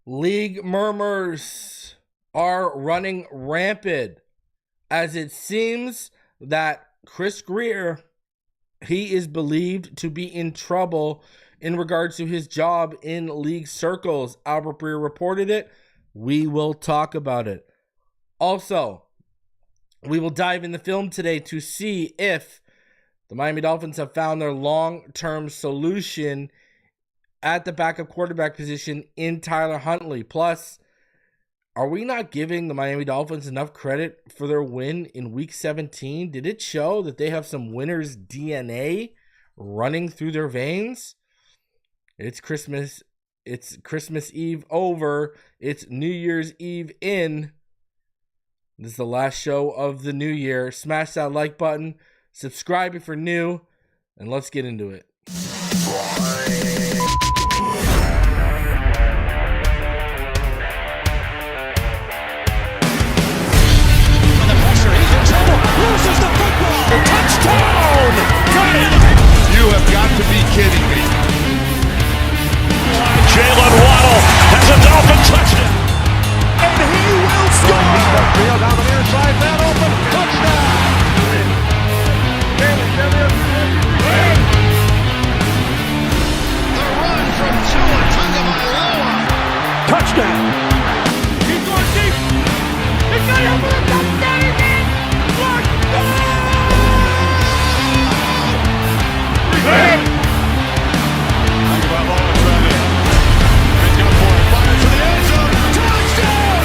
League murmurs are running rampant as it seems that Chris Grier, he is believed to be in trouble in regards to his job in league circles. Albert Breer reported it. We will talk about it. Also, we will dive in the film today to see if the Miami Dolphins have found their long-term solution at the backup quarterback position in Tyler Huntley. Plus, are we not giving the Miami Dolphins enough credit for their win in Week 17? Did it show that they have some winner's DNA running through their veins? It's Christmas. It's Christmas Eve over. It's New Year's Eve in. This is the last show of the new year. Smash that like button. Subscribe if you're new. And let's get into it. Loses the football. Touchdown! You have got to be kidding me. Jalen Waddle has a Dolphin touchdown. And he will score. Field down the near side, man open. Touchdown! The run from Tua Tagovailoa. Touchdown! He's going deep. He's got it for the touchdown. He's in. Tagovailoa trying to pick up for it. Fires to the end zone. Touchdown!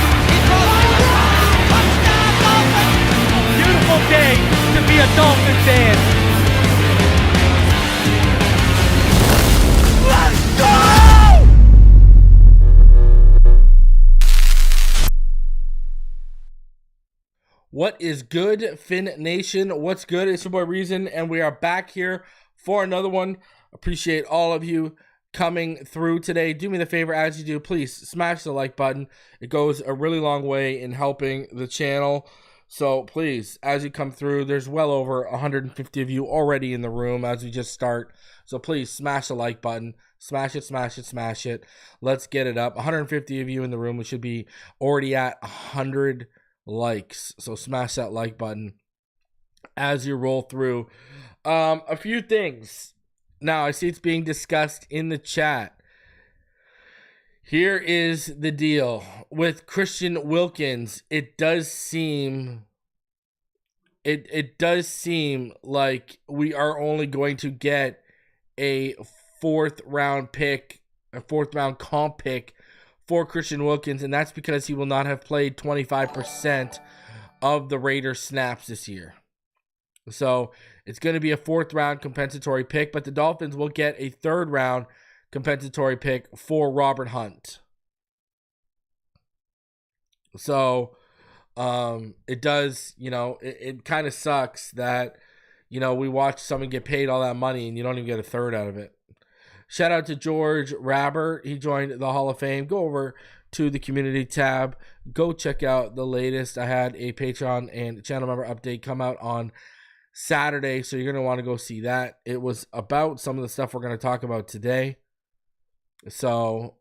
Beautiful day to be a Dolphin fan. Let's go! What is good, Fin Nation? What's good? It's your boy Reason, and we are back here for another one. Appreciate all of you coming through today. Do me the favor, as you do, please smash the like button. It goes a really long way in helping the channel. So please, as you come through, there's well over 150 of you already in the room as we just start. So please smash the like button. Smash it, smash it, smash it. Let's get it up. 150 of you in the room. We should be already at 100 likes. So smash that like button as you roll through. A few things. Now, I see it's being discussed in the chat. Here is the deal. With Christian Wilkins, it does seem like we are only going to get a fourth round comp pick for Christian Wilkins, and that's because he will not have played 25% of the Raiders snaps this year. So it's going to be a fourth round compensatory pick, but the Dolphins will get a third round compensatory pick for Robert Hunt. So it does, it kind of sucks that, we watch someone get paid all that money and you don't even get a third out of it. Shout out to George Rabber. He joined the Hall of Fame. Go over to the community tab. Go check out the latest. I had a Patreon and channel member update come out on Saturday, so you're going to want to go see that. It was about some of the stuff we're going to talk about today. So,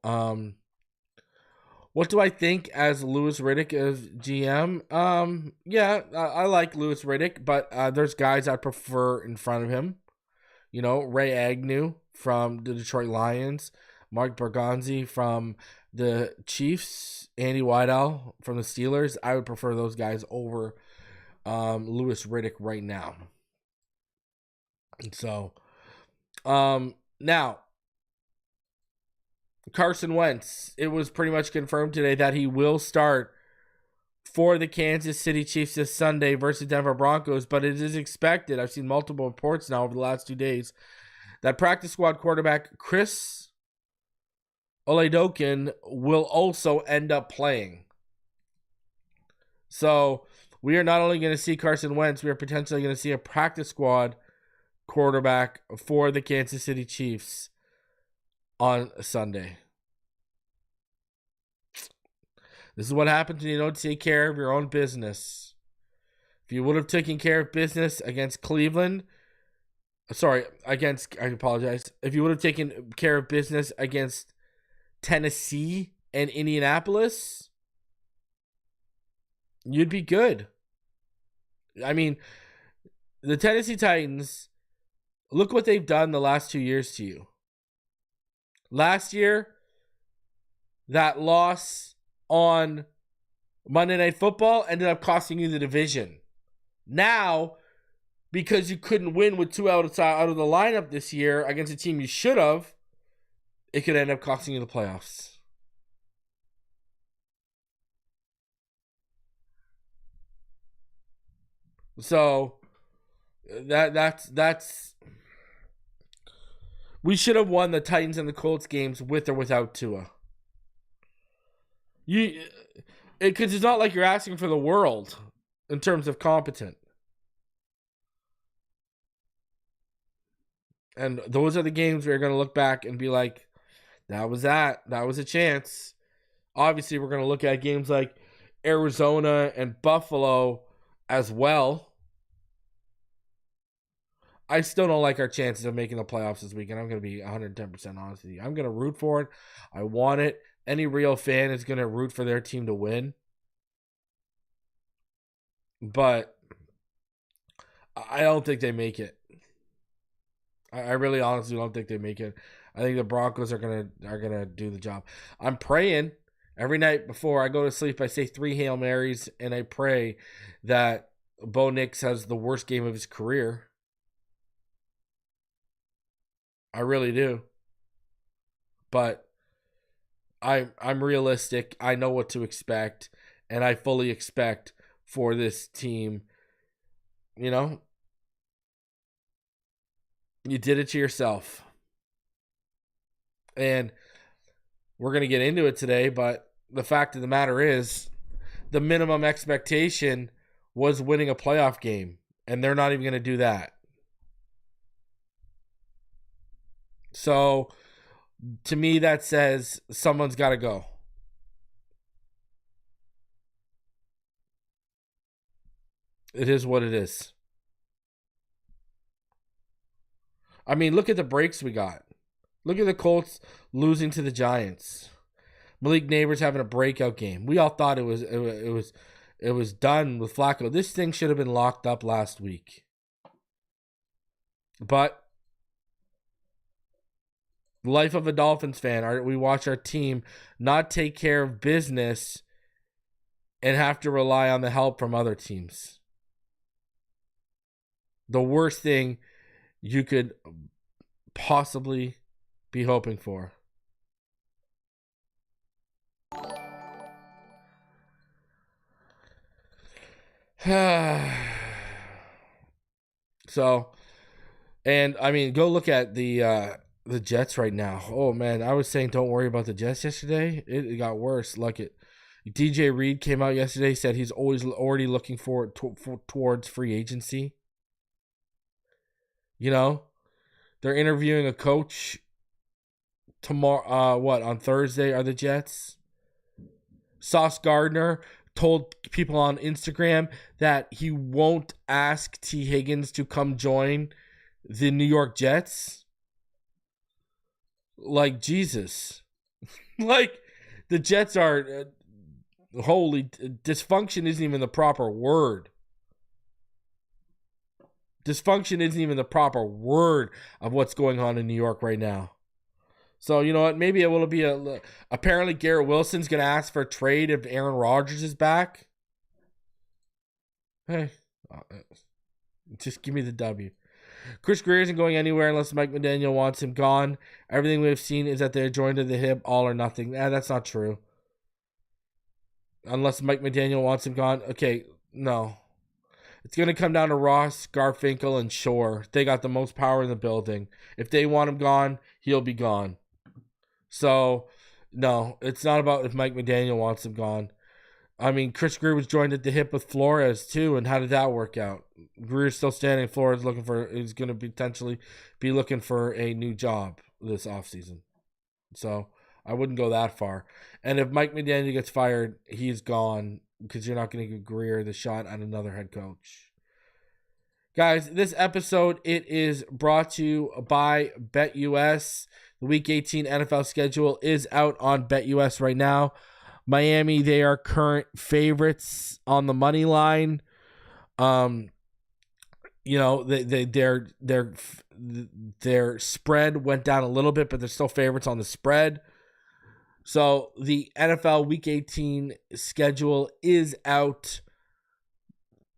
what do I think as Louis Riddick as GM? I like Louis Riddick, but there's guys I prefer in front of him. Ray Agnew from the Detroit Lions, Mark Bergonzi from the Chiefs, Andy Weidel from the Steelers. I would prefer those guys over Louis Riddick right now. And so, now, Carson Wentz, it was pretty much confirmed today that he will start for the Kansas City Chiefs this Sunday versus Denver Broncos, but it is expected, I've seen multiple reports now over the last 2 days, that practice squad quarterback Chris Oladokun will also end up playing. So we are not only going to see Carson Wentz, we are potentially going to see a practice squad quarterback for the Kansas City Chiefs on Sunday. This is what happens when you don't take care of your own business. If you would have taken care of business against Cleveland, I apologize. If you would have taken care of business against Tennessee and Indianapolis, you'd be good. I mean, the Tennessee Titans, look what they've done the last 2 years to you. Last year, that loss on Monday Night Football ended up costing you the division. Now, because you couldn't win with 2 out of the lineup this year against a team you should have, it could end up costing you the playoffs. So that's we should have won the Titans and the Colts games with or without Tua. Because it's not like you're asking for the world in terms of competent. And those are the games where you're going to look back and be like, that was a chance. Obviously, we're going to look at games like Arizona and Buffalo as well. I still don't like our chances of making the playoffs this weekend. I'm going to be 110% honest with you. I'm going to root for it. I want it. Any real fan is going to root for their team to win. But I don't think they make it. I really honestly don't think they make it. I think the Broncos are gonna do the job. I'm praying every night before I go to sleep. I say 3 Hail Marys and I pray that Bo Nix has the worst game of his career. I really do. But I'm realistic. I know what to expect, and I fully expect for this team. You know, you did it to yourself. And we're going to get into it today, but the fact of the matter is the minimum expectation was winning a playoff game, and they're not even going to do that. So, to me, that says someone's got to go. It is what it is. I mean, look at the breaks we got. Look at the Colts losing to the Giants. Malik Neighbors having a breakout game. We all thought it was done with Flacco. This thing should have been locked up last week. But life of a Dolphins fan, we watch our team not take care of business and have to rely on the help from other teams. The worst thing you could possibly be hoping for. So, and I mean, go look at the Jets right now. Oh man, I was saying don't worry about the Jets yesterday. It got worse. Like it. DJ Reed came out yesterday, said he's already looking forward towards free agency. You know, they're interviewing a coach tomorrow. On Thursday are the Jets. Sauce Gardner told people on Instagram that he won't ask T. Higgins to come join the New York Jets. Like, Jesus. Like, the Jets are... dysfunction isn't even the proper word. Dysfunction isn't even the proper word of what's going on in New York right now. So, you know what? Maybe it will be apparently Garrett Wilson's going to ask for a trade if Aaron Rodgers is back. Hey, just give me the W. Chris Grier isn't going anywhere unless Mike McDaniel wants him gone. Everything we've seen is that they're joined to the hip, all or nothing. That's not true. Unless Mike McDaniel wants him gone. Okay, no. It's going to come down to Ross, Garfinkel, and Shore. They got the most power in the building. If they want him gone, he'll be gone. So, no, it's not about if Mike McDaniel wants him gone. I mean, Chris Grier was joined at the hip with Flores, too, and how did that work out? Grier's still standing. Flores is going to potentially be looking for a new job this offseason. So, I wouldn't go that far. And if Mike McDaniel gets fired, he's gone because you're not going to give Grier the shot at another head coach. Guys, this episode, it is brought to you by BetUS. The Week 18 NFL schedule is out on BetUS right now. Miami, they are current favorites on the money line. Their spread went down a little bit, but they're still favorites on the spread. So the NFL Week 18 schedule is out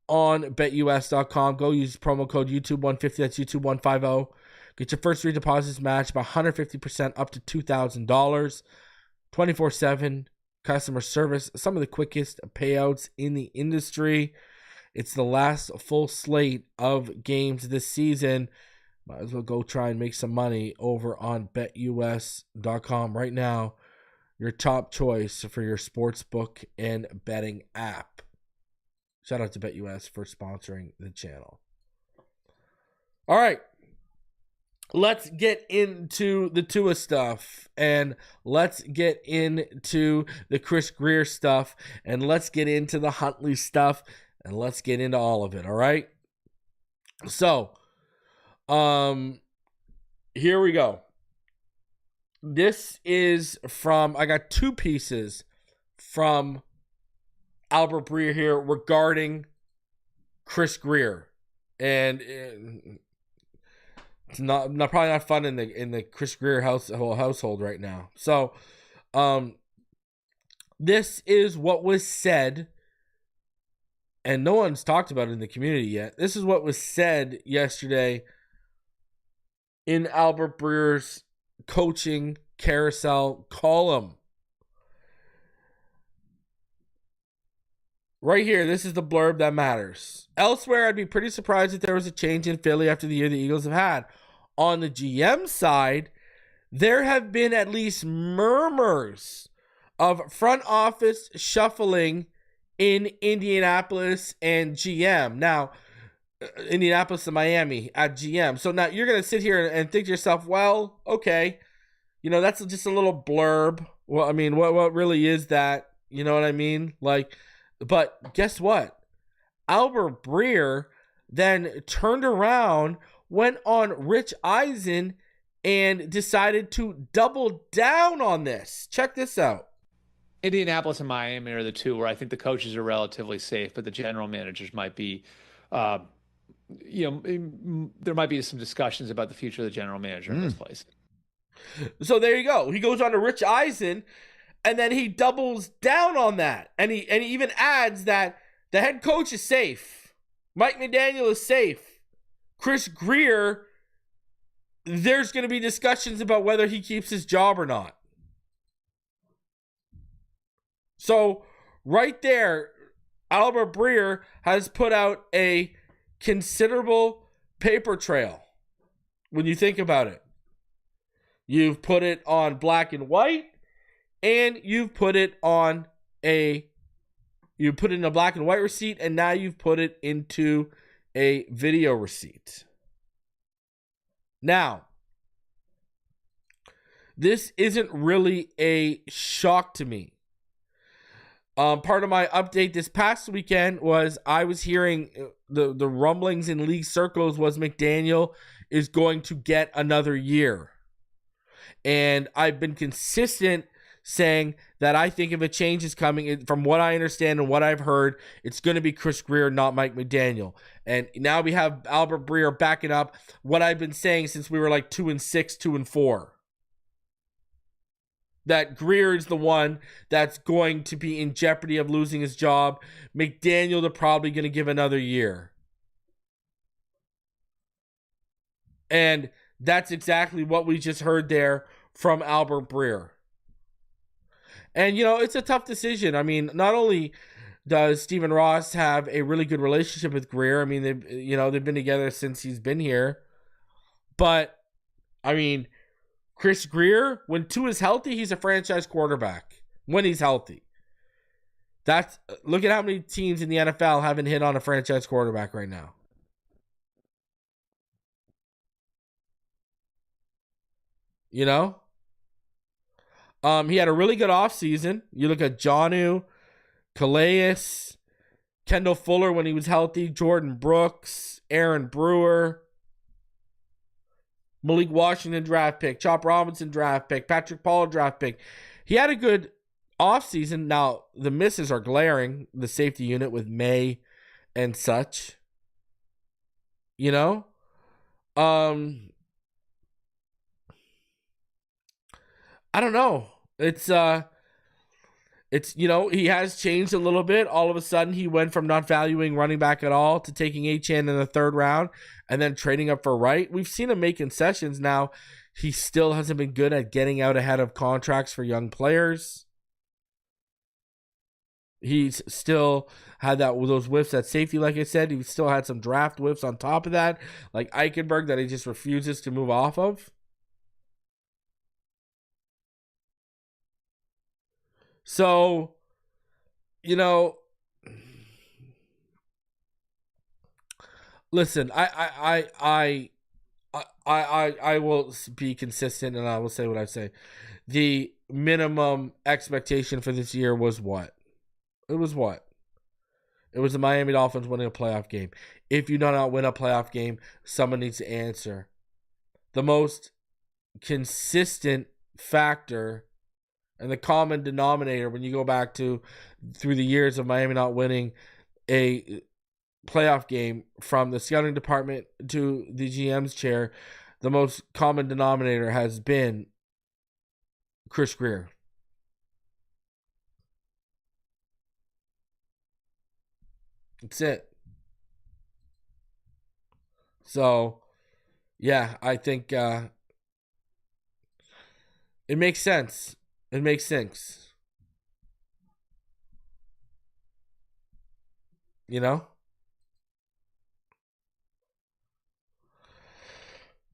on betus.com. Go use promo code YouTube150. That's YouTube150. Get your first 3 deposits matched by 150% up to $2,000. 24/7 customer service. Some of the quickest payouts in the industry. It's the last full slate of games this season. Might as well go try and make some money over on betus.com right now. Your top choice for your sportsbook and betting app. Shout out to BetUS for sponsoring the channel. All right. Let's get into the Tua stuff, and let's get into the Chris Grier stuff, and let's get into the Huntley stuff, and let's get into all of it, all right? So, here we go. This is from, I got 2 pieces from Albert Breer here regarding Chris Grier, and it's probably not fun in the Chris Grier household right now. So, this is what was said, and no one's talked about it in the community yet. This is what was said yesterday in Albert Breer's coaching carousel column. Right here, this is the blurb that matters. Elsewhere, I'd be pretty surprised if there was a change in Philly after the year the Eagles have had. On the GM side, there have been at least murmurs of front office shuffling in Indianapolis and GM. Now, Indianapolis and Miami at GM. So now you're going to sit here and think to yourself, well, okay, that's just a little blurb. Well, I mean, what really is that? You know what I mean? But guess what? Albert Breer then turned around, went on Rich Eisen, and decided to double down on this. Check this out. Indianapolis and Miami are the 2 where I think the coaches are relatively safe, but the general managers might be, there might be some discussions about the future of the general manager in this place. So there you go. He goes on to Rich Eisen, and then he doubles down on that. And he even adds that the head coach is safe. Mike McDaniel is safe. Chris Grier, there's going to be discussions about whether he keeps his job or not. So right there, Albert Breer has put out a considerable paper trail when you think about it. You've put it on black and white, and you've put it in a black and white receipt, and now you've put it into a video receipt. Now, this isn't really a shock to me. Part of my update this past weekend was I was hearing the rumblings in league circles was McDaniel is going to get another year. And I've been consistent saying that I think if a change is coming, from what I understand and what I've heard, it's going to be Chris Grier, not Mike McDaniel. And now we have Albert Breer backing up what I've been saying since we were like 2-6, 2-4. That Grier is the one that's going to be in jeopardy of losing his job. McDaniel, they're probably going to give another year. And that's exactly what we just heard there from Albert Breer. And, it's a tough decision. I mean, not only does Stephen Ross have a really good relationship with Grier, I mean, they've been together since he's been here. But, I mean, Chris Grier, when Tua is healthy, he's a franchise quarterback. When he's healthy. Look at how many teams in the NFL haven't hit on a franchise quarterback right now. He had a really good offseason. You look at Jonnu, Calais, Kendall Fuller when he was healthy, Jordan Brooks, Aaron Brewer, Malik Washington draft pick, Chop Robinson draft pick, Patrick Paul draft pick. He had a good offseason. Now, the misses are glaring. The safety unit with May and such. You know? I don't know. It's he has changed a little bit. All of a sudden, he went from not valuing running back at all to taking Achane in the third round and then trading up for Wright. We've seen him make concessions now. He still hasn't been good at getting out ahead of contracts for young players. He's still had those whiffs at safety, like I said. He still had some draft whiffs on top of that, like Eichenberg, that he just refuses to move off of. So, listen, I will be consistent and I will say what I say. The minimum expectation for this year was what? It was what? It was the Miami Dolphins winning a playoff game. If you do not win a playoff game, someone needs to answer. The most consistent factor and the common denominator when you go back through the years of Miami not winning a playoff game, from the scouting department to the GM's chair, the most common denominator has been Chris Grier. That's it. So, yeah, I think it makes sense. It makes sense. Now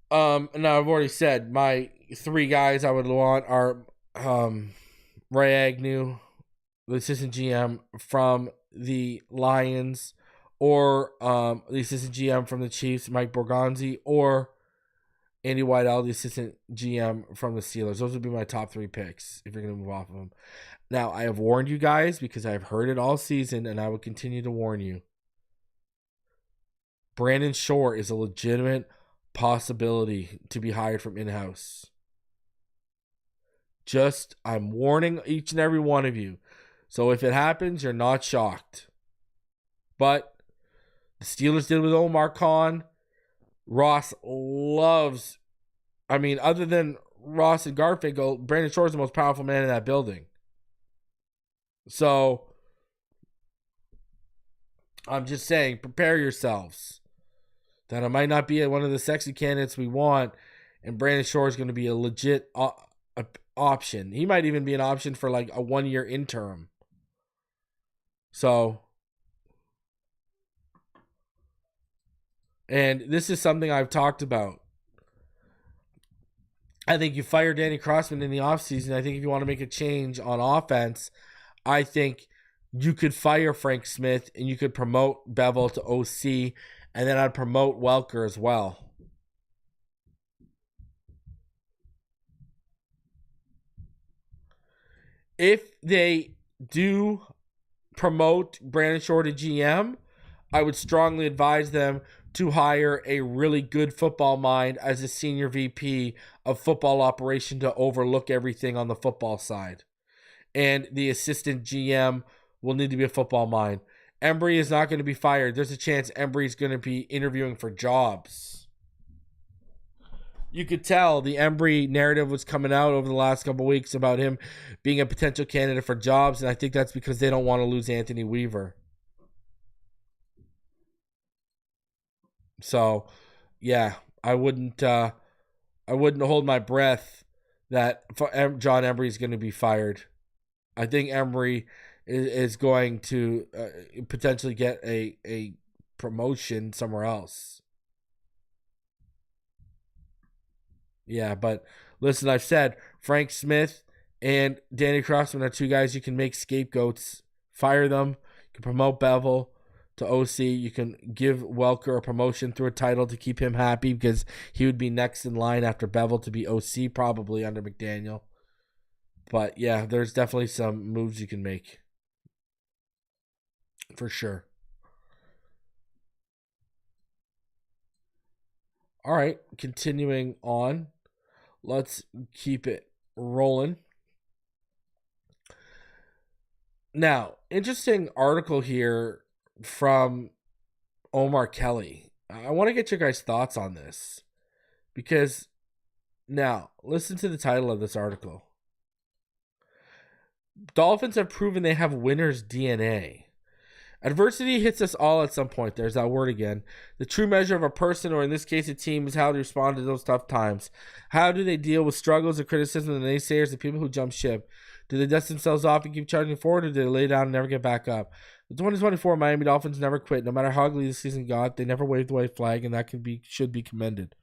I've already said my three guys I would want are Ray Agnew, the assistant GM from the Lions, or the assistant GM from the Chiefs, Mike Borgonzi, or Andy Weidel, the assistant GM from the Steelers. Those would be my top three picks if you're going to move off of them. Now, I have warned you guys because I've heard it all season, and I will continue to warn you. Brandon Shore is a legitimate possibility to be hired from in-house. I'm warning each and every one of you. So if it happens, you're not shocked. But the Steelers did with Omar Khan. Ross loves, other than Ross and Garfinkel, Brandon Shore is the most powerful man in that building. So I'm just saying, prepare yourselves that it might not be one of the sexy candidates we want, and Brandon Shore is going to be a legit option. He might even be an option for like a 1-year interim. So, and this is something I've talked about. I think you fire Danny Crossman in the offseason. I think if you want to make a change on offense, I think you could fire Frank Smith and you could promote Bevel to OC, and then I'd promote Welker as well. If they do promote Brandon Shore to GM, I would strongly advise them to hire a really good football mind as a senior VP of football operation to overlook everything on the football side. And the assistant GM will need to be a football mind. Embry is not going to be fired. There's a chance Embry is going to be interviewing for jobs. You could tell the Embry narrative was coming out over the last couple of weeks about him being a potential candidate for jobs, and I think that's because they don't want to lose Anthony Weaver. So, yeah, I wouldn't hold my breath that John Embry is going to be fired. I think Embry is going to potentially get a promotion somewhere else. Yeah, but listen, I've said Frank Smith and Danny Crossman are two guys you can make scapegoats. Fire them. You can promote Bevel to OC. You can give Welker a promotion through a title to keep him happy because he would be next in line after Bevel to be OC probably under McDaniel. But yeah, there's definitely some moves you can make. For sure. All right, continuing on. Let's keep it rolling. Now, interesting article here from Omar Kelly. I want to get your guys' thoughts on this because now, listen to the title of this article. Dolphins have proven they have winner's DNA. Adversity hits us all at some point. There's that word again. The true measure of a person, or in this case a team, is how they respond to those tough times. How do they deal with struggles and criticism and the naysayers, the people who jump ship? Do they dust themselves off and keep charging forward, or do they lay down and never get back up? The 2024 Miami Dolphins never quit. No matter how ugly the season got, they never waved the white flag, and that should be commended.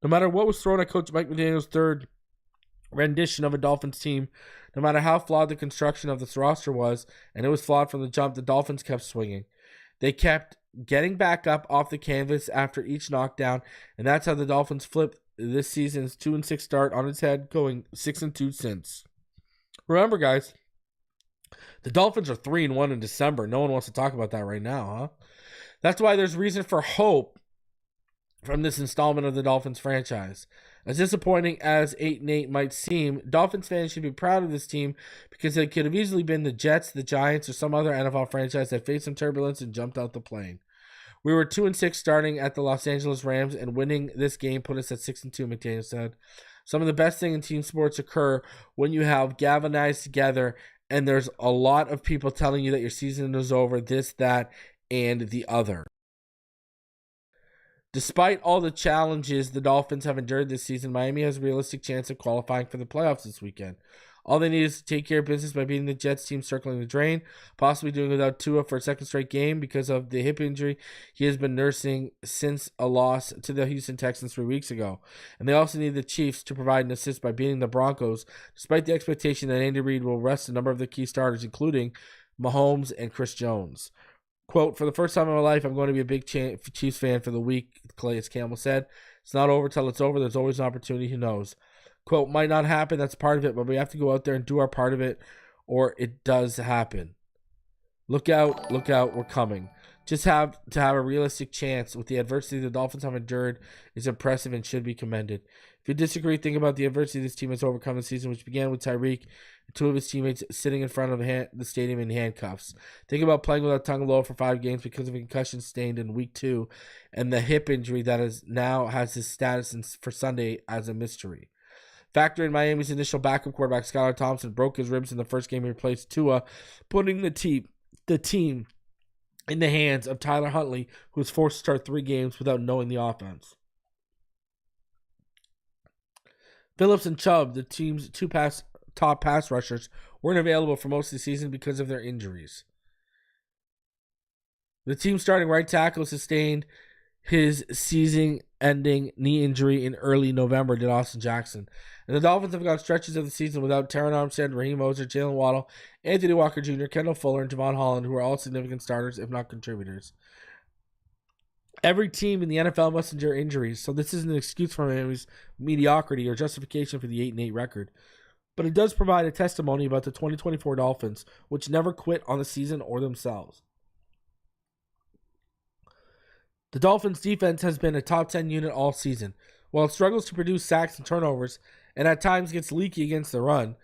No matter what was thrown at Coach Mike McDaniel's third rendition of a Dolphins team, no matter how flawed the construction of this roster was, and it was flawed from the jump, the Dolphins kept swinging. They kept getting back up off the canvas after each knockdown, and that's how the Dolphins flipped this season's 2-6 start on its head, going 6-2 since. Remember, guys, the Dolphins are 3-1 in December. No one wants to talk about that right now, huh? That's why there's reason for hope from this installment of the Dolphins franchise. As disappointing as 8-8 might seem, Dolphins fans should be proud of this team because it could have easily been the Jets, the Giants, or some other NFL franchise that faced some turbulence and jumped out the plane. We were 2-6 starting at the Los Angeles Rams, and winning this game put us at 6-2, McDaniel said. Some of the best things in team sports occur when you have galvanized together and there's a lot of people telling you that your season is over, this, that, and the other. Despite all the challenges the Dolphins have endured this season, Miami has a realistic chance of qualifying for the playoffs this weekend. All they need is to take care of business by beating the Jets team circling the drain, possibly doing without Tua for a second straight game because of the hip injury he has been nursing since a loss to the Houston Texans 3 weeks ago. And they also need the Chiefs to provide an assist by beating the Broncos, despite the expectation that Andy Reid will rest a number of the key starters, including Mahomes and Chris Jones. Quote, for the first time in my life, I'm going to be a big Chiefs fan for the week, Calais Campbell said. It's not over till it's over. There's always an opportunity. Who knows? Quote, might not happen. That's part of it, but we have to go out there and do our part of it, or it does happen. Look out. We're coming. Just have to have a realistic chance with the adversity the Dolphins have endured is impressive and should be commended. If you disagree, think about the adversity this team has overcome this season, which began with Tyreek and two of his teammates sitting in front of the stadium in handcuffs. Think about playing without Tagovailoa for 5 games because of a concussion sustained in week 2 and the hip injury that has his status for Sunday as a mystery. Factor in Miami's initial backup quarterback, Skylar Thompson, broke his ribs in the first game he replaced Tua, putting the team in the hands of Tyler Huntley, who was forced to start 3 games without knowing the offense. Phillips and Chubb, the team's top pass rushers, weren't available for most of the season because of their injuries. The team starting right tackle sustained his season-ending knee injury in early November to Austin Jackson. And the Dolphins have gone stretches of the season without Taron Armstead, Raheem Mostert, Jalen Waddle, Anthony Walker Jr., Kendall Fuller, and Javon Holland, who are all significant starters, if not contributors. Every team in the NFL must endure injuries, so this isn't an excuse for Miami's mediocrity or justification for the 8-8 record. But it does provide a testimony about the 2024 Dolphins, which never quit on the season or themselves. The Dolphins' defense has been a top 10 unit all season. While it struggles to produce sacks and turnovers, and at times gets leaky against the run,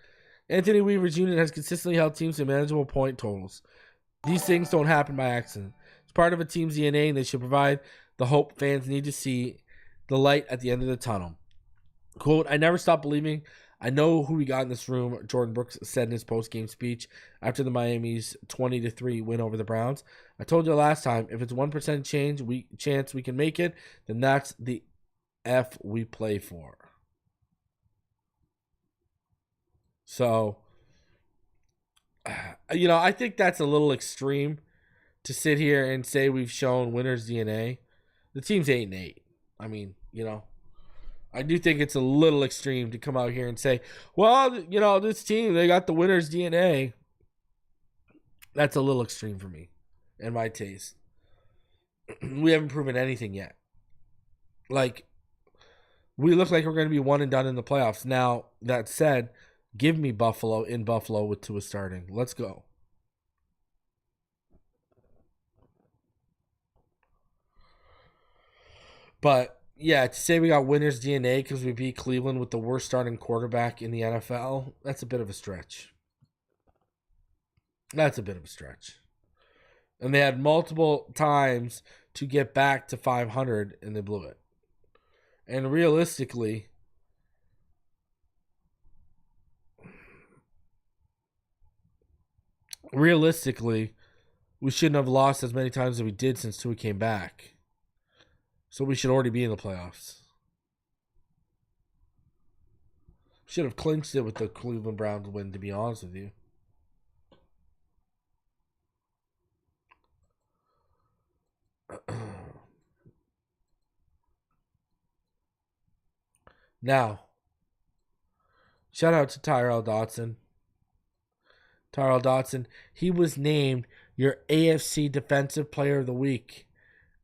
Anthony Weaver's unit has consistently held teams to manageable point totals. These things don't happen by accident. It's part of a team's DNA, and they should provide the hope fans need to see the light at the end of the tunnel. Quote, I never stop believing. I know who we got in this room, Jordan Brooks said in his post-game speech after the Miami's 20-3 win over the Browns. I told you last time, if it's 1% chance we can make it, then that's the F we play for. So, I think that's a little extreme to sit here and say we've shown winner's DNA. The team's 8-8. I mean, I do think it's a little extreme to come out here and say, well, this team, they got the winner's DNA. That's a little extreme for me and my taste. We haven't proven anything yet. We look like we're going to be one and done in the playoffs. Now, that said, give me Buffalo in Buffalo with Tua starting. Let's go. But Yeah, to say we got winner's DNA because we beat Cleveland with the worst starting quarterback in the NFL, that's a bit of a stretch. That's a bit of a stretch. And they had multiple times to get back to 500, and they blew it. And realistically, we shouldn't have lost as many times as we did since Tua came back. So we should already be in the playoffs. Should have clinched it with the Cleveland Browns win, to be honest with you. Now, shout out to Tyrel Dodson. Tyrel Dodson, he was named your AFC Defensive Player of the Week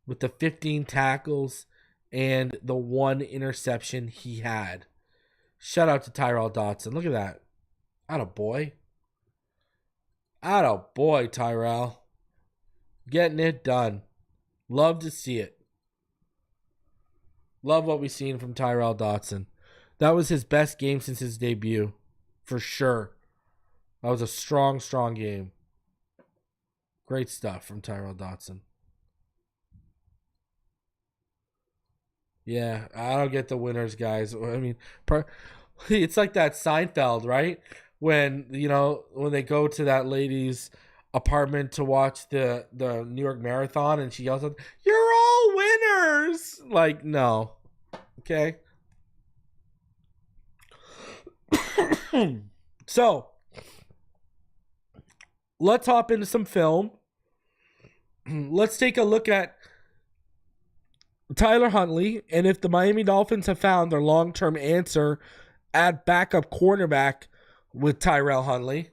with the 15 tackles and the 1 interception he had. Shout out to Tyrel Dodson. Look at that. Attaboy. Attaboy, Tyrel. Getting it done. Love to see it. Love what we've seen from Tyrel Dodson. That was his best game since his debut. For sure. That was a strong, strong game. Great stuff from Tyrel Dodson. Yeah, I don't get the winners, guys. I mean, it's like that Seinfeld, right? When, when they go to that lady's apartment to watch the New York Marathon and she yells out, "You're all winners!" Like, no. Okay? So, let's hop into some film. Let's take a look at Tyler Huntley and if the Miami Dolphins have found their long-term answer at backup cornerback with Tyrel Huntley.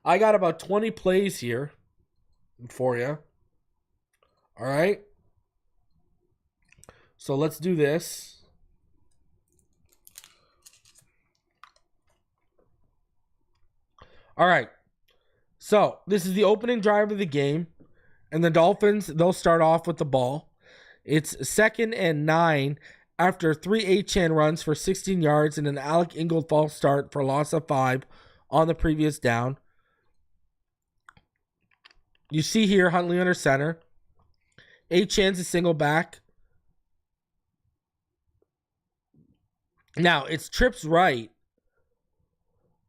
I got about 20 plays here for you. All right. So let's do this. All right. So this is the opening drive of the game. And the Dolphins, they'll start off with the ball. It's 2nd and 9 after 3 8-chan runs for 16 yards and an Alec Ingold false start for a loss of 5 on the previous down. You see here Huntley under center. 8-chan's a single back. Now, it's trips right.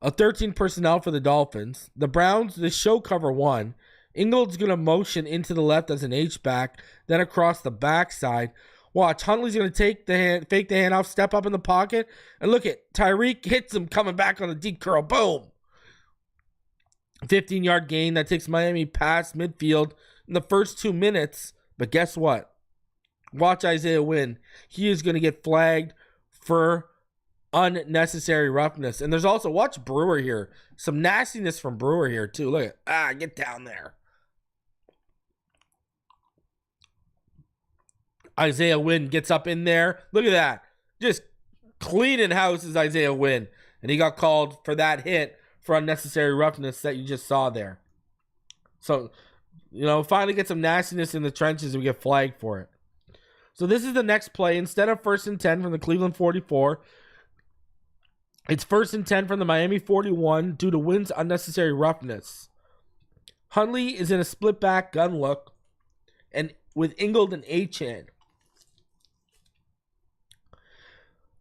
A 13 personnel for the Dolphins. The Browns, they show cover 1. Ingold's going to motion into the left as an H-back, then across the backside. Watch, Huntley's going to fake the handoff, step up in the pocket, and look at Tyreek hits him coming back on a deep curl. Boom! 15-yard gain that takes Miami past midfield in the first 2 minutes. But guess what? Watch Isaiah Wynn. He is going to get flagged for unnecessary roughness. And there's also, watch Breer here. Some nastiness from Breer here, too. Look at, get down there. Isaiah Wynn gets up in there. Look at that. Just cleaning house is Isaiah Wynn. And he got called for that hit for unnecessary roughness that you just saw there. So, finally get some nastiness in the trenches and we get flagged for it. So this is the next play. Instead of 1st and 10 from the Cleveland 44, it's 1st and 10 from the Miami 41 due to Wynn's unnecessary roughness. Huntley is in a split back gun look and with Ingold and A-Chan.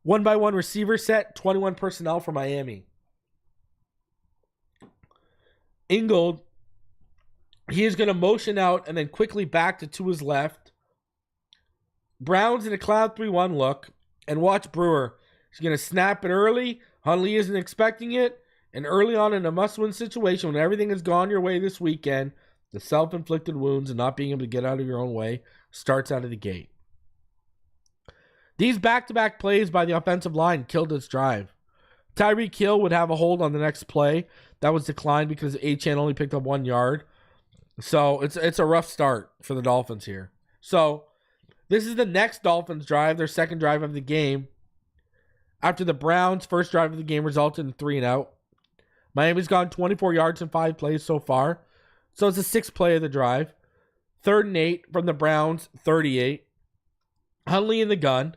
1-by-1 receiver set, 21 personnel for Miami. Ingold, he is going to motion out and then quickly back to his left. Brown's in a cloud 3-1 look. And watch Breer. He's going to snap it early. Huntley isn't expecting it. And early on in a must-win situation, when everything has gone your way this weekend, the self-inflicted wounds and not being able to get out of your own way starts out of the gate. These back-to-back plays by the offensive line killed this drive. Tyreek Hill would have a hold on the next play. That was declined because A-Chan only picked up 1 yard. So it's a rough start for the Dolphins here. So this is the next Dolphins drive, their second drive of the game. After the Browns' first drive of the game resulted in 3 and out. Miami's gone 24 yards in 5 plays so far. So it's the 6th play of the drive. 3rd and 8 from the Browns, 38. Huntley in the gun.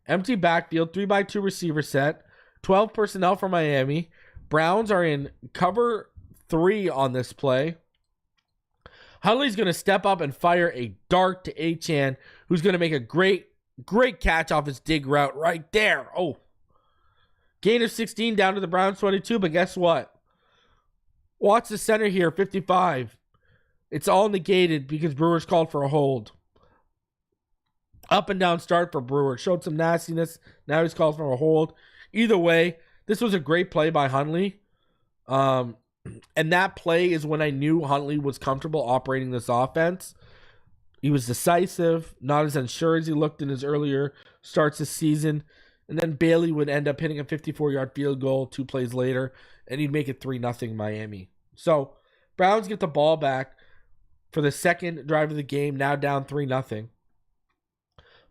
Empty backfield, 3x2 receiver set. 12 personnel for Miami. Browns are in cover 3 on this play. Huntley's going to step up and fire a dart to Achane, who's going to make a great catch off his dig route right there. Oh. Gain of 16 down to the Browns 22, but guess what? Watch the center here, 55. It's all negated because Brewer's called for a hold. Up and down start for Brewer. Showed some nastiness. Now he's called for a hold. Either way, this was a great play by Huntley. And that play is when I knew Huntley was comfortable operating this offense. He was decisive, not as unsure as he looked in his earlier starts this season. And then Bailey would end up hitting a 54-yard field goal 2 plays later, and he'd make it 3-0 Miami. So, Browns get the ball back for the second drive of the game, now down 3-0.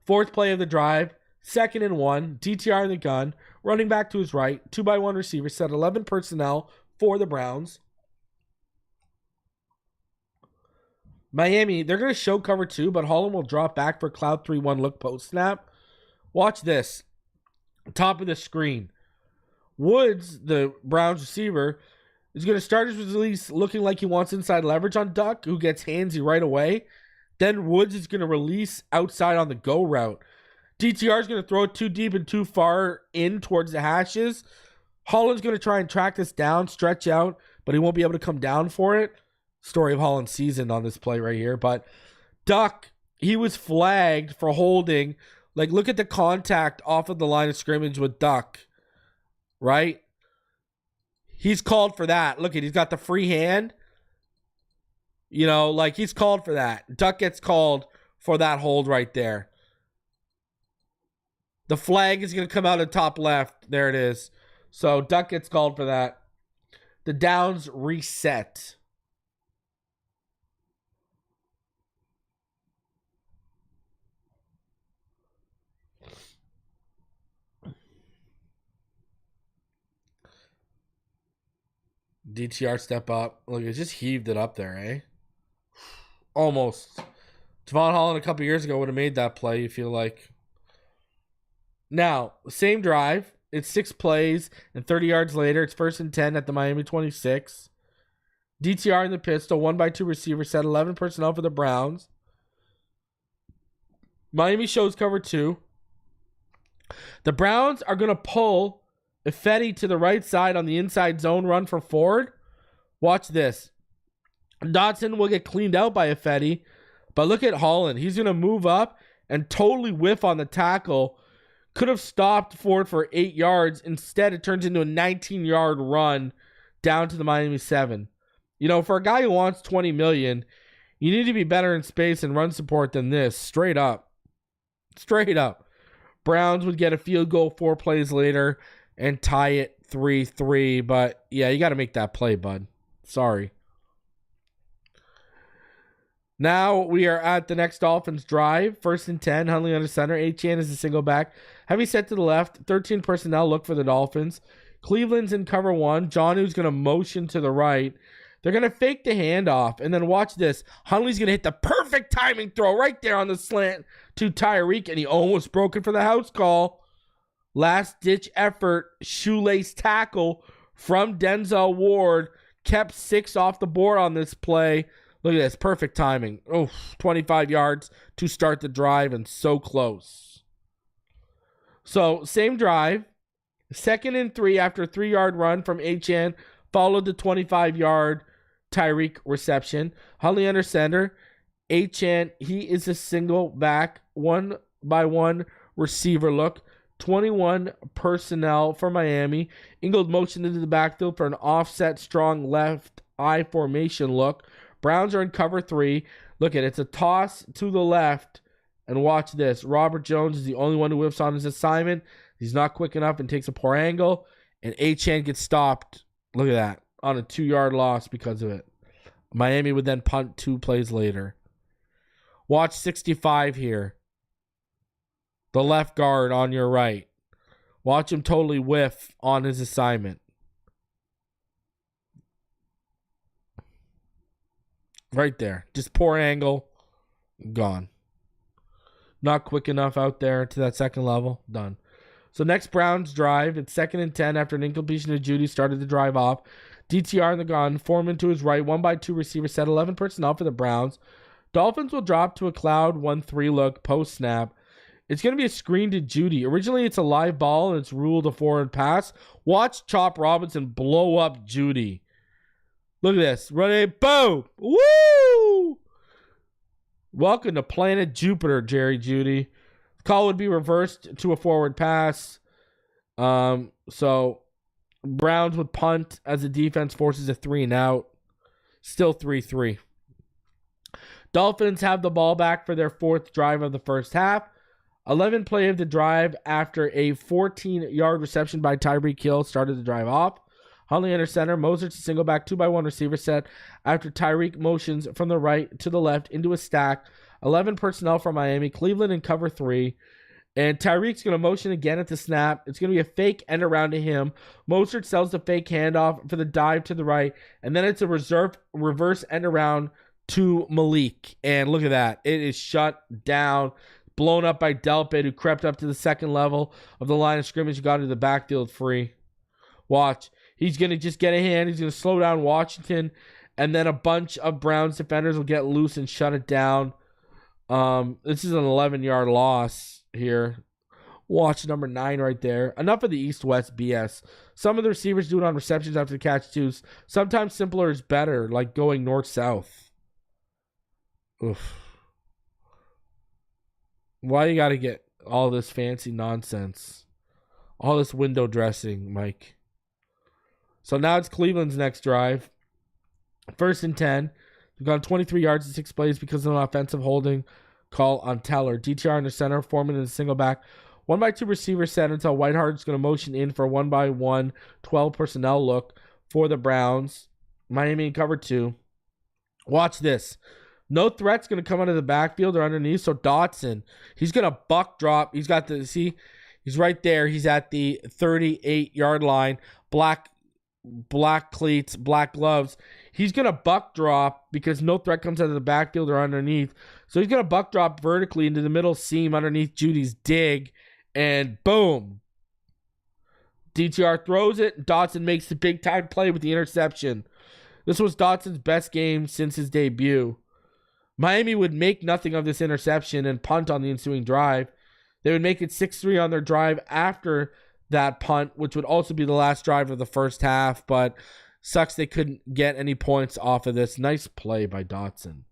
Fourth play of the drive, 2nd and 1, DTR in the gun, running back to his right, 2x1 receiver, set 11 personnel for the Browns. Miami, they're going to show cover 2, but Holland will drop back for cloud 3-1 look post snap. Watch this. Top of the screen. Woods, the Browns receiver, is going to start his release looking like he wants inside leverage on Duck, who gets handsy right away. Then Woods is going to release outside on the go route. DTR is going to throw it too deep and too far in towards the hashes. Holland's going to try and track this down, stretch out, but he won't be able to come down for it. Story of Holland's season on this play right here. But Duck, he was flagged for holding. Like, look at the contact off of the line of scrimmage with Duck, right? He's called for that. Look at, he's got the free hand. You know, like, he's called for that. Duck gets called for that hold right there. The flag is going to come out of top left. There it is. So, Duck gets called for that. The downs reset. DTR step up. Look, it just heaved it up there, eh? Almost. Javon Holland a couple years ago would have made that play, you feel like. Now, same drive. It's 6 plays, and 30 yards later, it's 1st and 10 at the Miami 26. DTR in the pistol, 1x2 receiver, set 11 personnel for the Browns. Miami shows cover 2. The Browns are going to pull Ifedi to the right side on the inside zone run for Ford. Watch this. Dodson will get cleaned out by Ifedi, but look at Holland. He's going to move up and totally whiff on the tackle. Could have stopped Ford for 8 yards. Instead, it turns into a 19-yard run down to the Miami 7. You know, for a guy who wants $20 million, you need to be better in space and run support than this. Straight up. Straight up. Browns would get a field goal 4 plays later and tie it 3-3. But, yeah, you got to make that play, bud. Sorry. Now we are at the next Dolphins drive. 1st and 10. Huntley under center. Achane is a single back. Heavy set to the left. 13 personnel look for the Dolphins. Cleveland's in cover 1. Jonnu's going to motion to the right. They're going to fake the handoff. And then watch this. Huntley's going to hit the perfect timing throw right there on the slant to Tyreek. And he almost broke it for the house call. Last-ditch effort. Shoelace tackle from Denzel Ward. Kept 6 off the board on this play. Look at this. Perfect timing. Oh, 25 yards to start the drive and so close. So, same drive. 2nd and 3 after a 3-yard run from Achane. Followed the 25-yard Tyreek reception. Huntley under center. Achane, he is a single back. 1x1 receiver look. 21 personnel for Miami. Ingold motioned into the backfield for an offset strong left eye formation look. Browns are in cover 3. Look at it. It's a toss to the left. And watch this. Robert Jones is the only one who whiffs on his assignment. He's not quick enough and takes a poor angle. And Achane gets stopped. Look at that. On a 2-yard loss because of it. Miami would then punt 2 plays later. Watch 65 here. The left guard on your right. Watch him totally whiff on his assignment. Right there. Just poor angle. Gone. Not quick enough out there to that second level. Done. So next Browns drive. It's 2nd and 10 after an incompletion to Judy started the drive off. DTR in the gun. Foreman to his right. 1x2 receiver set. 11 personnel for the Browns. Dolphins will drop to a cloud 1-3 look post snap. It's going to be a screen to Judy. Originally, it's a live ball, and it's ruled a forward pass. Watch Chop Robinson blow up Judy. Look at this. Ready? Boom. Woo! Welcome to Planet Jupiter, Jerry Judy. The call would be reversed to a forward pass. So Browns would punt as the defense forces a 3-and-out. Still 3-3. Dolphins have the ball back for their 4th drive of the first half. 11 play of the drive after a 14-yard reception by Tyreek Hill started the drive off. Huntley under center. Mosers to single back 2x1 receiver set after Tyreek motions from the right to the left into a stack. 11 personnel from Miami. Cleveland in cover 3. And Tyreek's going to motion again at the snap. It's going to be a fake end around to him. Mostert sells the fake handoff for the dive to the right. And then it's a reverse end around to Malik. And look at that. It is shut down. Blown up by Delpit, who crept up to the second level of the line of scrimmage and got into the backfield free. Watch. He's going to just get a hand. He's going to slow down Washington. And then a bunch of Browns defenders will get loose and shut it down. This is an 11-yard loss here. Watch number 9 right there. Enough of the East-West BS. Some of the receivers do it on receptions after the catch, too. Sometimes simpler is better, like going north-south. Oof. Why you got to get all this fancy nonsense? All this window dressing, Mike. So now it's Cleveland's next drive. 1st and 10. They've gone 23 yards in 6 plays because of an offensive holding call on Teller. DTR in the center. Foreman in the single back. 1x2 receiver set until Whitehart's going to motion in for a 1x1 12 personnel look for the Browns. Miami in cover 2. Watch this. No threat's going to come out of the backfield or underneath. So Dodson, he's going to buck drop. He's got the, see, he's right there. He's at the 38-yard line. Black cleats, black gloves. He's going to buck drop because no threat comes out of the backfield or underneath. So he's going to buck drop vertically into the middle seam underneath Judy's dig. And boom. DTR throws it. Dodson makes the big time play with the interception. This was Dodson's best game since his debut. Miami would make nothing of this interception and punt on the ensuing drive. They would make it 6-3 on their drive after that punt, which would also be the last drive of the first half, but sucks they couldn't get any points off of this. Nice play by Dodson.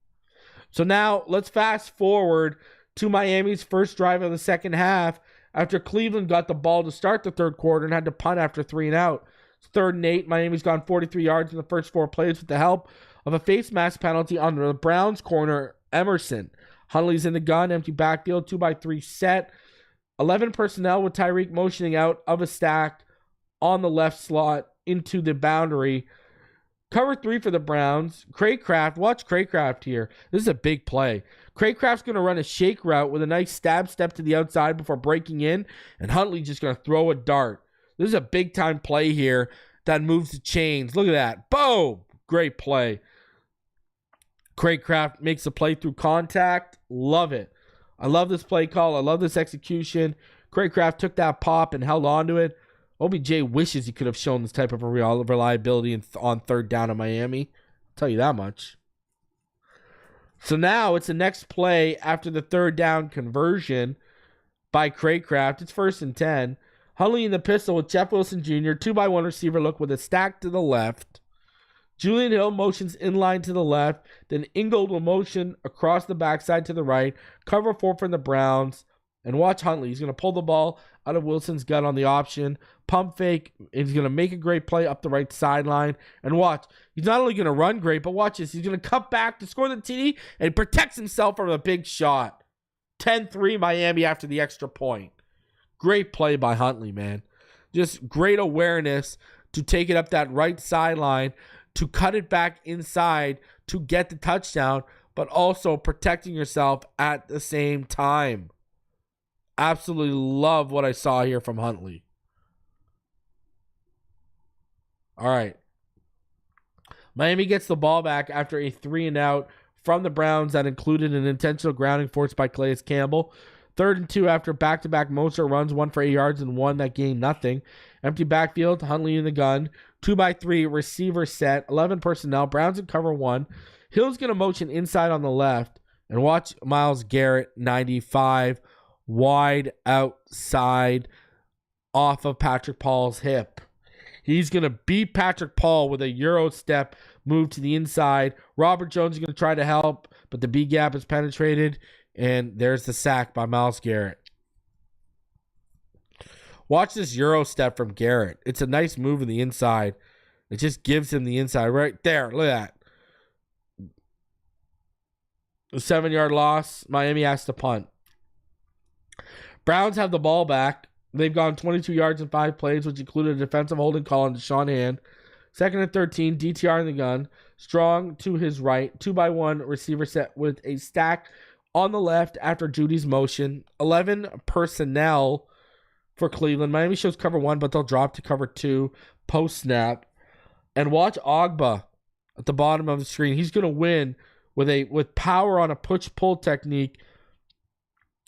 So now let's fast forward to Miami's first drive of the second half after Cleveland got the ball to start the third quarter and had to punt after 3-and-out. It's 3rd and 8. Miami's gone 43 yards in the first 4 plays with the help of a face mask penalty on the Browns corner, Emerson. Huntley's in the gun, empty backfield, 2x3 set. 11 personnel with Tyreek motioning out of a stack on the left slot into the boundary. Cover 3 for the Browns. Craycraft, watch Craycraft here. This is a big play. Craycraft's going to run a shake route with a nice stab step to the outside before breaking in, and Huntley's just going to throw a dart. This is a big-time play here that moves the chains. Look at that. Boom! Great play. Craycraft makes a play through contact. Love it. I love this play call. I love this execution. Craycraft took that pop and held on to it. OBJ wishes he could have shown this type of reliability on 3rd down in Miami. I'll tell you that much. So now it's the next play after the 3rd down conversion by Craycraft. It's 1st and 10. Huntley in the pistol with Jeff Wilson Jr. 2x1 receiver look with a stack to the left. Julian Hill motions inline to the left. Then Ingold will motion across the backside to the right. Cover 4 from the Browns. And watch Huntley. He's going to pull the ball out of Wilson's gut on the option. Pump fake. He's going to make a great play up the right sideline. And watch. He's not only going to run great, but watch this. He's going to cut back to score the TD and protects himself from a big shot. 10-3 Miami after the extra point. Great play by Huntley, man. Just great awareness to take it up that right sideline, to cut it back inside to get the touchdown, but also protecting yourself at the same time. Absolutely love what I saw here from Huntley. All right. Miami gets the ball back after a 3-and-out from the Browns that included an intentional grounding forced by Calais Campbell. 3rd and 2 after back-to-back Mostert runs, 1 for 8 yards and 1 that gained nothing. Empty backfield, Huntley in the gun. 2x3 receiver set, 11 personnel. Browns in cover 1. Hill's going to motion inside on the left. And watch Myles Garrett, 95, wide outside off of Patrick Paul's hip. He's going to beat Patrick Paul with a Euro step move to the inside. Robert Jones is going to try to help, but the B gap is penetrated. And there's the sack by Myles Garrett. Watch this Euro step from Garrett. It's a nice move in the inside. It just gives him the inside right there. Look at that. A 7-yard loss. Miami has to punt. Browns have the ball back. They've gone 22 yards in 5 plays, which included a defensive holding call on Deshaun Hand. 2nd and 13, DTR in the gun. Strong to his right. 2x1 receiver set with a stack on the left after Judy's motion. 11 personnel for Cleveland. Miami shows cover 1, but they'll drop to cover 2 post snap. And watch Ogba at the bottom of the screen. He's going to win with power on a push-pull technique.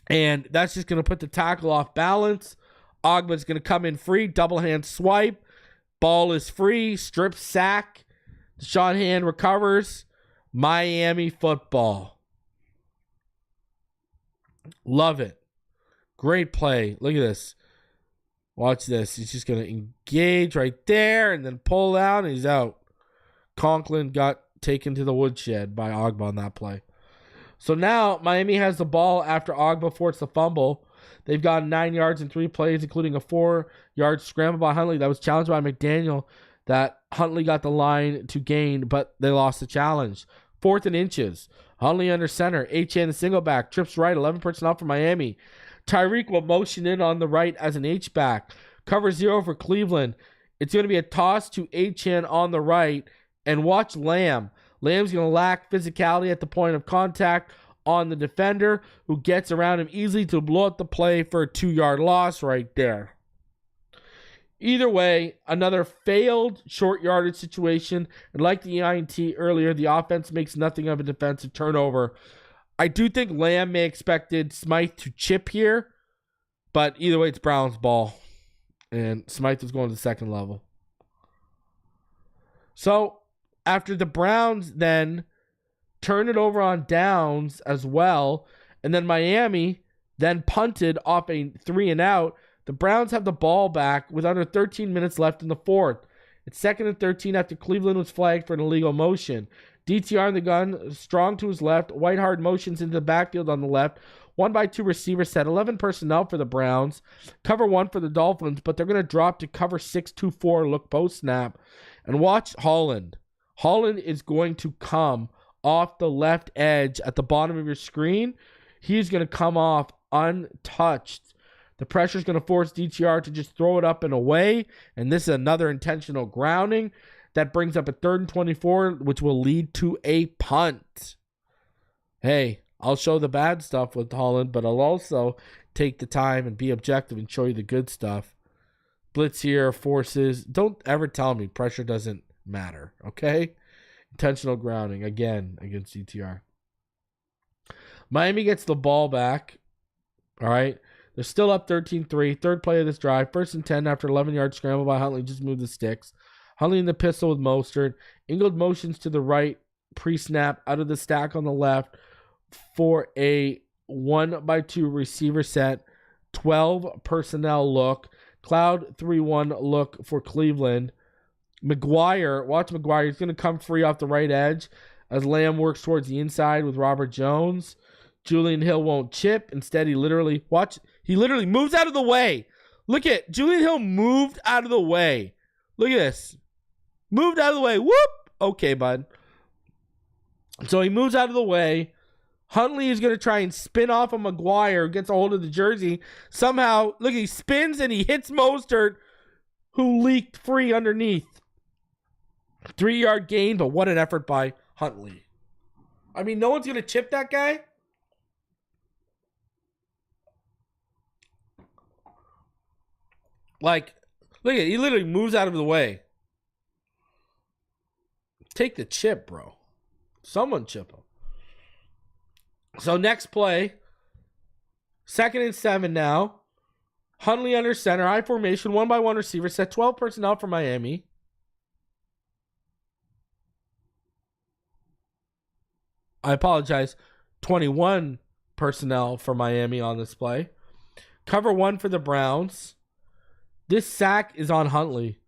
And that's just going to put the tackle off balance. Ogba's going to come in free, double hand swipe. Ball is free, strip sack. Deshaun Hand recovers. Miami football. Love it. Great play. Look at this. Watch this. He's just going to engage right there and then pull out, and he's out. Conklin got taken to the woodshed by Ogba on that play. So now Miami has the ball after Ogba forced the fumble. They've gotten 9 yards in 3 plays, including a 4-yard scramble by Huntley that was challenged by McDaniel that Huntley got the line to gain, but they lost the challenge. 4th and inches. Huntley under center. H-N the single back. Trips right. 11 personnel for Miami. Tyreek will motion in on the right as an H-back. Cover 0 for Cleveland. It's going to be a toss to H-N on the right. And watch Lamb. Lamb's going to lack physicality at the point of contact on the defender, who gets around him easily to blow up the play for a 2-yard loss right there. Either way, another failed short yardage situation. And like the INT earlier, the offense makes nothing of a defensive turnover. I do think Lamb may expected Smythe to chip here, but either way, it's Brown's ball. And Smythe is going to the second level. So, after the Browns then turn it over on downs as well, and then Miami then punted off a 3-and-out, the Browns have the ball back with under 13 minutes left in the 4th. It's 2nd and 13 after Cleveland was flagged for an illegal motion. DTR in the gun, strong to his left. Whitehard motions into the backfield on the left. 1x2 receiver set. 11 personnel for the Browns. Cover 1 for the Dolphins, but they're going to drop to cover 6-2-4 look post snap. And watch Holland. Holland is going to come off the left edge at the bottom of your screen. He's going to come off untouched. The pressure is going to force DTR to just throw it up and away. And this is another intentional grounding. That brings up a 3rd and 24, which will lead to a punt. Hey, I'll show the bad stuff with Holland, but I'll also take the time and be objective and show you the good stuff. Blitz here, forces. Don't ever tell me pressure doesn't matter, okay? Intentional grounding, again, against DTR. Miami gets the ball back, all right? They're still up 13-3. 3rd play of this drive. 1st and 10 after 11-yard scramble by Huntley. Just moved the sticks. Huntley in the pistol with Mostert. Ingold motions to the right. Pre-snap out of the stack on the left for a 1x2 receiver set. 12 personnel look. Cloud 3-1 look for Cleveland. McGuire. Watch McGuire. He's going to come free off the right edge as Lamb works towards the inside with Robert Jones. Julian Hill won't chip. Instead, he literally moves out of the way. Look at Julian Hill moved out of the way. Look at this. Moved out of the way. Whoop. Okay, bud. So he moves out of the way. Huntley is going to try and spin off of McGuire, gets a hold of the jersey. Somehow, look, he spins and he hits Mostert, who leaked free underneath. 3-yard gain, but what an effort by Huntley. I mean, no one's going to chip that guy. Like, look at it. He literally moves out of the way. Take the chip, bro. Someone chip him. So next play, 2nd and 7 now. Huntley under center, high formation, 1-by-1 receiver set, 12 personnel for Miami. I apologize, 21 personnel for Miami on this play. Cover 1 for the Browns. This sack is on Huntley.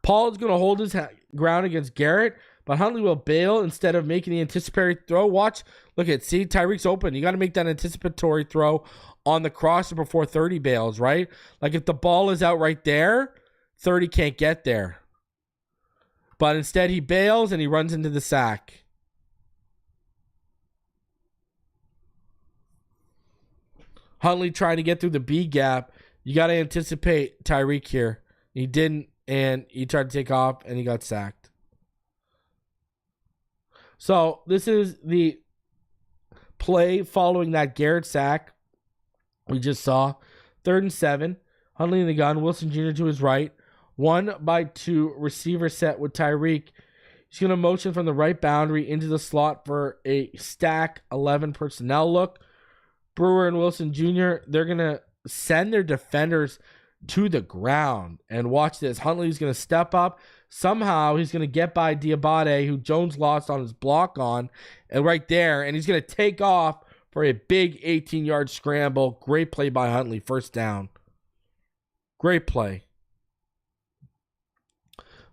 Paul is going to hold his ground against Garrett, but Huntley will bail instead of making the anticipatory throw. Watch. Look at, see, Tyreek's open. You got to make that anticipatory throw on the crosser before 30 bails, right? Like if the ball is out right there, 30 can't get there. But instead he bails and he runs into the sack. Huntley trying to get through the B gap. You got to anticipate Tyreek here. He didn't, and he tried to take off, and he got sacked. So this is the play following that Garrett sack we just saw. 3rd and 7. Huntley in the gun. Wilson Jr. to his right. 1-by-2 receiver set with Tyreek. He's going to motion from the right boundary into the slot for a stack 11 personnel look. Breer and Wilson Jr., they're going to send their defenders to the ground. And watch this. Huntley's going to step up. Somehow he's going to get by Diabate, who Jones lost on his block on, and right there. And he's going to take off for a big 18-yard scramble. Great play by Huntley. 1st down. Great play.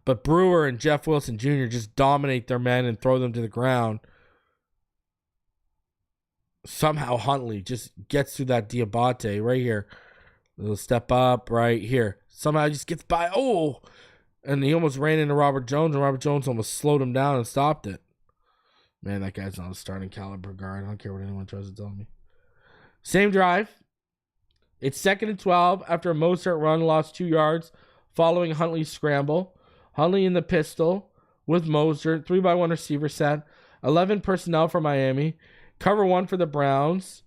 But Breer and Jeff Wilson Jr. just dominate their men and throw them to the ground. Somehow Huntley just gets through that Diabate right here. Little step up right here. Somehow he just gets by. Oh! And he almost ran into Robert Jones, and Robert Jones almost slowed him down and stopped it. Man, that guy's not a starting caliber guard. I don't care what anyone tries to tell me. Same drive. It's 2nd and 12 after a Mozart run lost 2 yards following Huntley's scramble. Huntley in the pistol with Mozart. 3-by-1 receiver set. 11 personnel for Miami. Cover 1 for the Browns.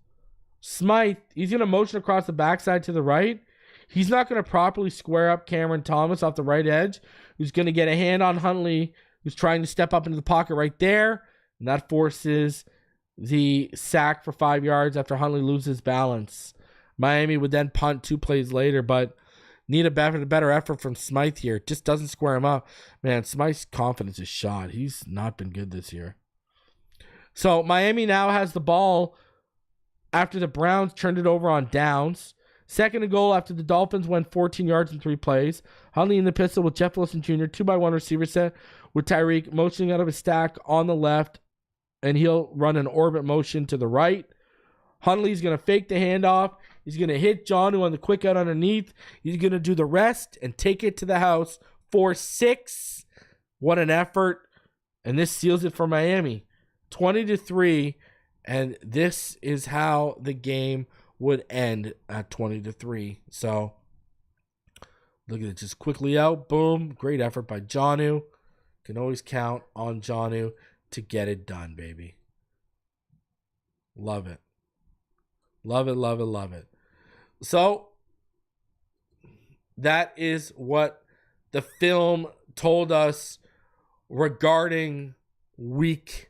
Smythe, he's going to motion across the backside to the right. He's not going to properly square up Cameron Thomas off the right edge, who's going to get a hand on Huntley, who's trying to step up into the pocket right there. And that forces the sack for 5 yards after Huntley loses balance. Miami would then punt 2 plays later, but need a better effort from Smythe here. Just doesn't square him up. Man, Smythe's confidence is shot. He's not been good this year. So Miami now has the ball after the Browns turned it over on downs. 2nd and goal after the Dolphins went 14 yards in 3 plays. Huntley in the pistol with Jeff Wilson Jr. 2-by-1 receiver set with Tyreek motioning out of his stack on the left, and he'll run an orbit motion to the right. Huntley's going to fake the handoff. He's going to hit Jonnu on the quick out underneath. He's going to do the rest and take it to the house for 6. What an effort. And this seals it for Miami. 20-3, and this is how the game would end at 20-3. So look at it, just quickly out, boom, great effort by Jonnu. Can always count on Jonnu to get it done, baby. Love it. Love it, love it, love it. So that is what the film told us regarding week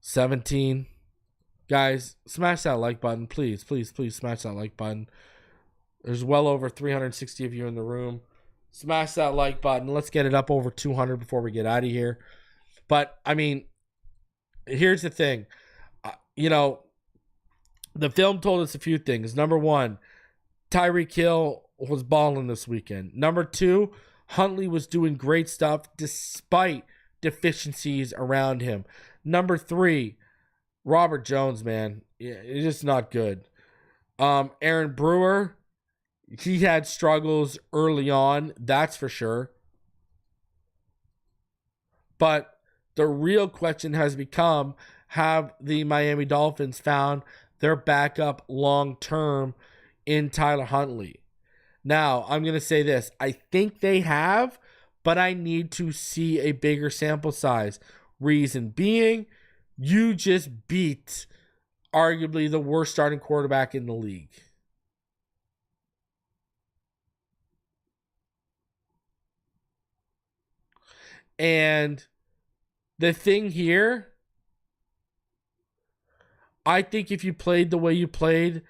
17. Guys, smash that like button. Please, please, please smash that like button. There's well over 360 of you in the room. Smash that like button. Let's get it up over 200 before we get out of here. But, I mean, here's the thing. The film told us a few things. Number 1, Tyreek Hill was balling this weekend. Number 2, Huntley was doing great stuff despite deficiencies around him. Number 3, Robert Jones, man, it's just not good. Aaron Brewer, he had struggles early on, that's for sure. But the real question has become, have the Miami Dolphins found their backup long-term in Tyler Huntley? Now, I'm going to say this. I think they have, but I need to see a bigger sample size. Reason being, you just beat arguably the worst starting quarterback in the league. And the thing here, I think if you played the way you played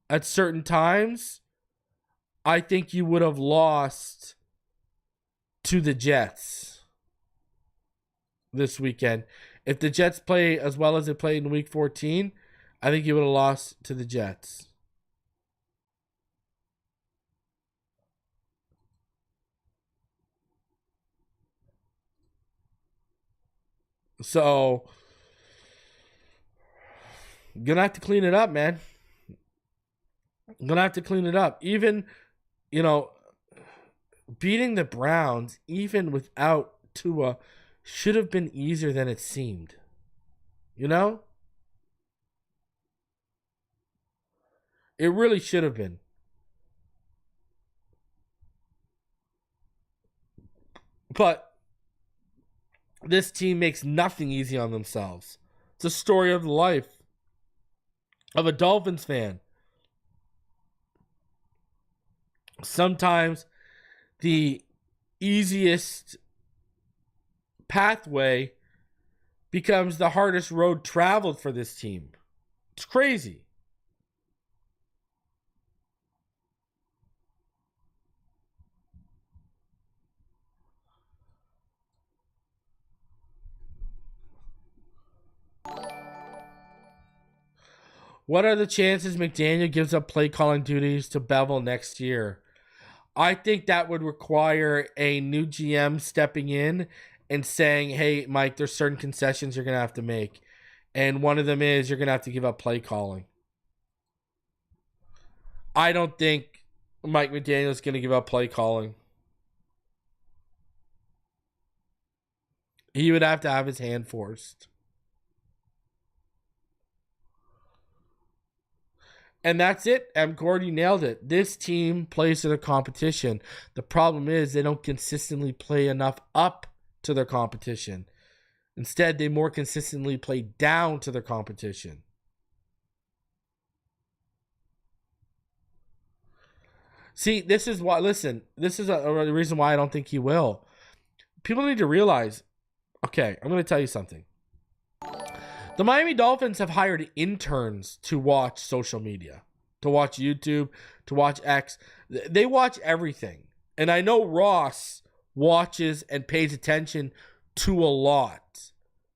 at certain times, I think you would have lost to the Jets this weekend. If the Jets play as well as they played in Week 14, I think you would have lost to the Jets. So, gonna have to clean it up, man. Gonna have to clean it up. Even, beating the Browns, even without Tua, should have been easier than it seemed. It really should have been. But this team makes nothing easy on themselves. It's a story of life of a Dolphins fan. Sometimes the easiest pathway becomes the hardest road traveled for this team. It's crazy. What are the chances McDaniel gives up play calling duties to Bevel next year? I think that would require a new GM stepping in and saying, hey, Mike, there's certain concessions you're going to have to make. And one of them is you're going to have to give up play calling. I don't think Mike McDaniel is going to give up play calling. He would have to have his hand forced. And that's it. Gordy nailed it. This team plays to their competition. The problem is they don't consistently play enough up to their competition. Instead, they more consistently play down to their competition. See, this is why, listen, this is a reason why I don't think he will. People need to realize, okay, I'm going to tell you something. The Miami Dolphins have hired interns to watch social media, to watch YouTube, to watch X. They watch everything. And I know Ross watches and pays attention to a lot.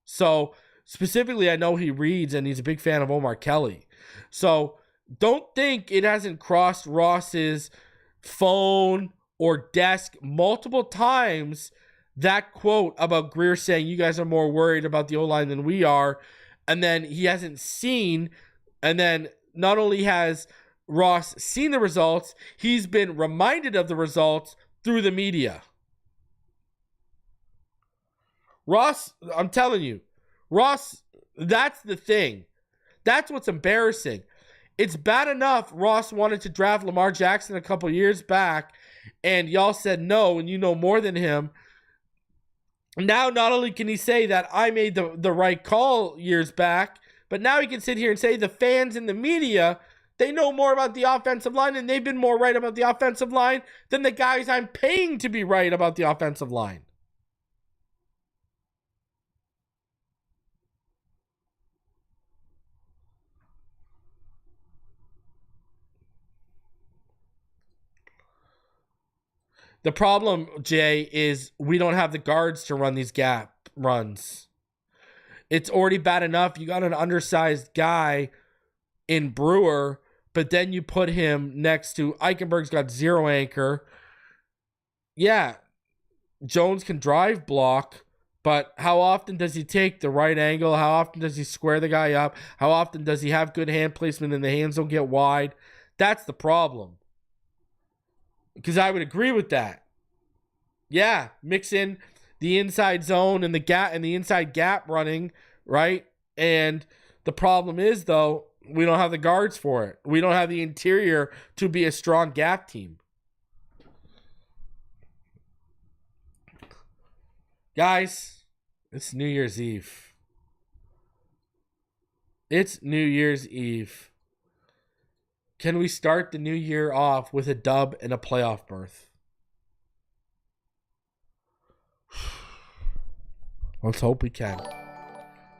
So specifically, I know he reads and he's a big fan of Omar Kelly. So don't think it hasn't crossed Ross's phone or desk multiple times, that quote about Grier saying you guys are more worried about the O-line than we are. And then he hasn't seen, and then not only has Ross seen the results, he's been reminded of the results through the media. Ross, I'm telling you, Ross, that's the thing. That's what's embarrassing. It's bad enough Ross wanted to draft Lamar Jackson a couple years back, and y'all said no, and you know more than him. Now, not only can he say that I made the right call years back, but now he can sit here and say the fans in the media, they know more about the offensive line and they've been more right about the offensive line than the guys I'm paying to be right about the offensive line. The problem, Jay, is we don't have the guards to run these gap runs. It's already bad enough. You got an undersized guy in Breer, but then you put him next to Eichenberg's got zero anchor. Yeah, Jones can drive block, but how often does he take the right angle? How often does he square the guy up? How often does he have good hand placement and the hands don't get wide? That's the problem. Because I would agree with that. Yeah, mix in the inside zone and the gap and the inside gap running, right? And the problem is, though, we don't have the guards for it. We don't have the interior to be a strong gap team. Guys, it's New Year's Eve. It's New Year's Eve. Can we start the new year off with a dub and a playoff berth? Let's hope we can.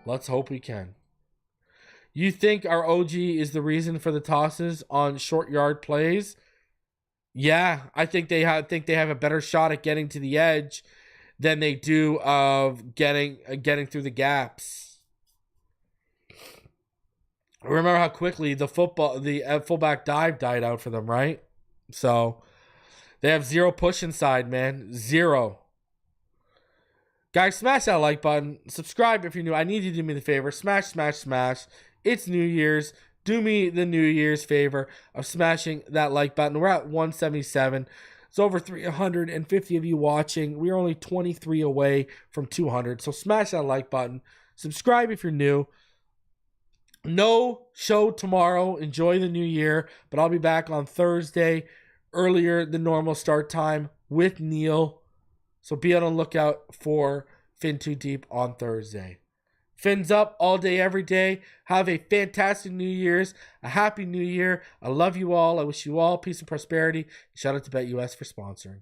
Let's hope we can. You think our OG is the reason for the tosses on short yard plays? Yeah, I think they have a better shot at getting to the edge than they do of getting through the gaps. Remember how quickly the fullback dive died out for them, right? So they have zero push inside, man. Zero. Guys, smash that like button. Subscribe if you're new. I need you to do me the favor. Smash, smash, smash. It's New Year's. Do me the New Year's favor of smashing that like button. We're at 177. It's over 350 of you watching. We're only 23 away from 200. So smash that like button. Subscribe if you're new. No show tomorrow. Enjoy the new year. But I'll be back on Thursday, earlier than normal start time with Neil. So be on the lookout for Fin Too Deep on Thursday. Fins up all day, every day. Have a fantastic New Year's. A happy New Year. I love you all. I wish you all peace and prosperity. Shout out to BetUS for sponsoring.